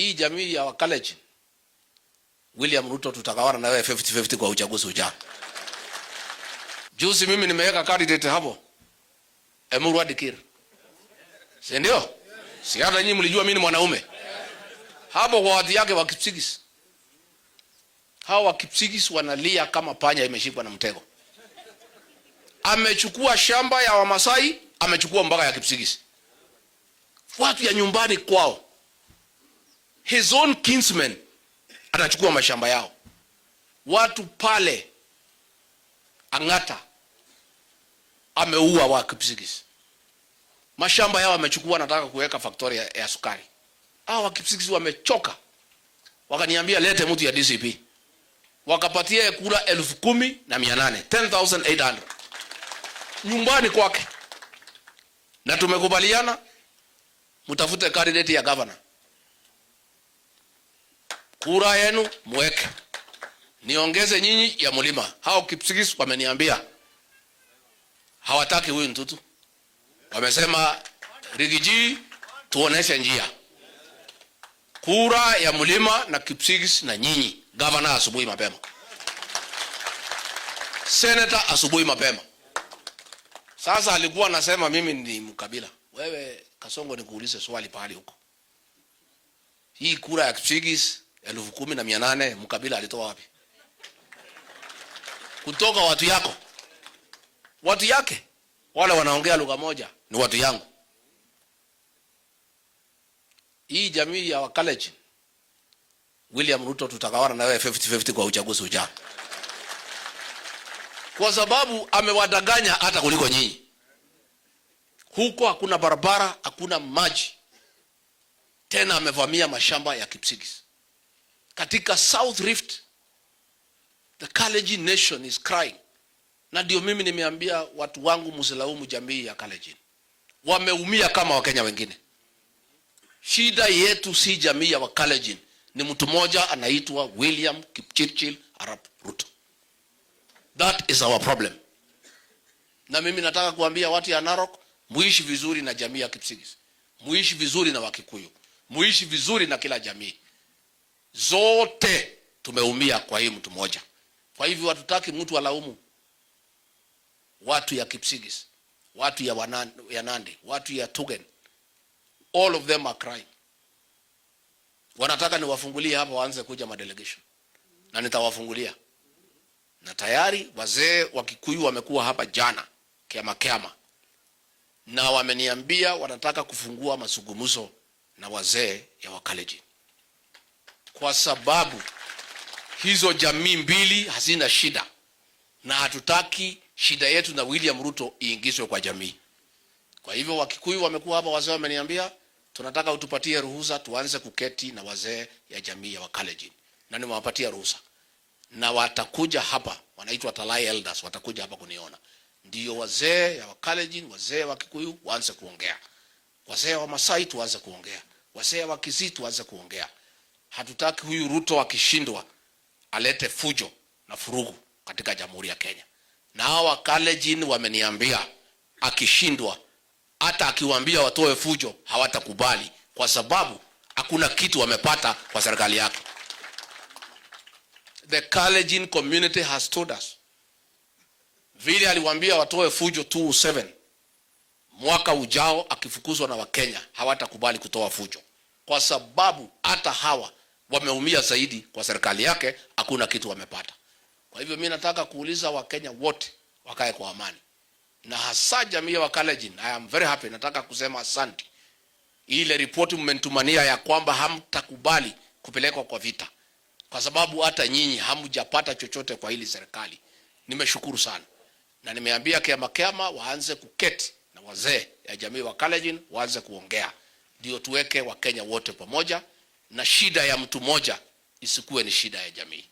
hii jamii ya Wakalenjin, William Ruto tutagawana na wewe 50-50 kwa uchaguzi ujao. Juzi mimi nimeweka candidate hapo, Emurua Dikir. Si ndio? Si hata nyinyi mlijua mimi ni mwanaume. Hapo kwa watu yake wa Kipsigis. Hao wa Kipsigis wanalia kama panya imeshikwa na mtego. Amechukua shamba ya Wamasai, amechukua mpaka ya Kipsigis. Watu ya nyumbani kwao. His own kinsmen atachukua mashamba yao. Watu pale Angata ameua wa Kipsigis. Mashamba yao amechukua, nataka kuweka factory ya sukari. Hao wa Kipsigis wamechoka. Wakaniambia lete mtu ya DCP. Wakapatia kura 10,800, 10,800 nyumbani kwake. Na tumekubaliana mtafute candidate ya governor. Kura yenu mweke. Niongeze nyinyi ya Mlima. Hao Kipsigis wameniambia hawataki huyu mtutu. Wamesema Rigiji tuoneshe njia. Kura ya Mlima na Kipsigis na nyinyi. Governor asubuhi mapema. Senator asubuhi mapema. Sasa alikuwa anasema mimi ni mkabila. Wewe Kasongo nikuulize swali pahali huko. Hii kura ya Kipsigis 10,800 mkabila alitoa wapi? Kutoka watu yako. Watu yake. Wale wanaongea lugha moja ni watu yangu. Hii jamii ya Wakalenjin, William Ruto tutagawana na wewe 50-50 kwa uchaguzi ujao. Kwa sababu amewadanganya hata kuliko nyinyi. Huko hakuna barabara, hakuna maji. Tena amevamia mashamba ya Kipsigis. Katika South Rift, the Kalenjin nation is crying. Na ndio mimi nimeambia watu wangu msilaumu jamii ya Kalenjin. Wameumia kama Wakenya wengine. Shida yetu si jamii ya Wakalenjin. Ni mtu mmoja anaitwa William Kipchirchir Arap Ruto. That is our problem. Na mimi nataka kuambia watu ya Narok, muishi vizuri na jamii ya Kipsigis. Muishi vizuri na Wakikuyu. Muishi vizuri na kila jamii. Zote tumeumia kwa hii mtu mmoja. Kwa hivyo hatutaki mtu alaumu watu ya Kipsigis, watu ya Nandi, watu ya Tugen. All of them are crying. Wanataka niwafungulie hapa waanze kuja madelegation. Na nitawafungulia. Na tayari wazee wa Kikuyu wamekuwa hapa jana kiama. Na wameniambia wanataka kufungua mazungumzo na wazee ya Wakalenjin. Kwa sababu hizo jamii mbili hazina shida. Na hatutaki shida yetu na William Ruto iingizwe kwa jamii. Kwa hivyo Wakikuyu wamekuwa hapa, wazee wameniambia tunataka utupatie ruhusa tuanze kuketi na wazee ya jamii ya Wakalenjin. Na nimewapatia ruhusa. Na watakuja hapa, wanaitwa Talai Elders, watakuja hapa kuniona. Ndio wazee ya Wakalenjin, wazee wa Kikuyu waanze kuongea. Wazee wa Masai tuanze kuongea. Wazee wa Kisii tuanze kuongea. Hatutaki huyu Ruto akishindwa alete fujo na furugu katika Jamhuri ya Kenya. Na hawa Wakalenjin wameniambia akishindwa hata akiwaambia watoe fujo hawatakubali, kwa sababu hakuna kitu wamepata kwa serikali yake. The Kalenjin community has told us. Vile aliwaambia watoe fujo 2007, mwaka ujao akifukuzwa na Wakenya hawatakubali kutoa fujo, kwa sababu hata hawa wameumia zaidi kwa serikali yake, hakuna kitu wamepata. Kwa hivyo mimi nataka kuuliza Wakenya wote wakae kwa amani. Na hasa jamii ya Wakalenjin, I am very happy, nataka kusema asante. Ile ripoti mmentumania ya kwamba hamtakubali kupelekwa kwa vita, kwa sababu hata nyinyi hamjapata chochote kwa hili serikali. Nimeshukuru sana. Na nimeambia kiama waanze kuketi na wazee ya jamii wa Kalenjin waanze kuongea. Ndio tuweke Wakenya wote pamoja, na shida ya mtu mmoja isikuwe ni shida ya jamii.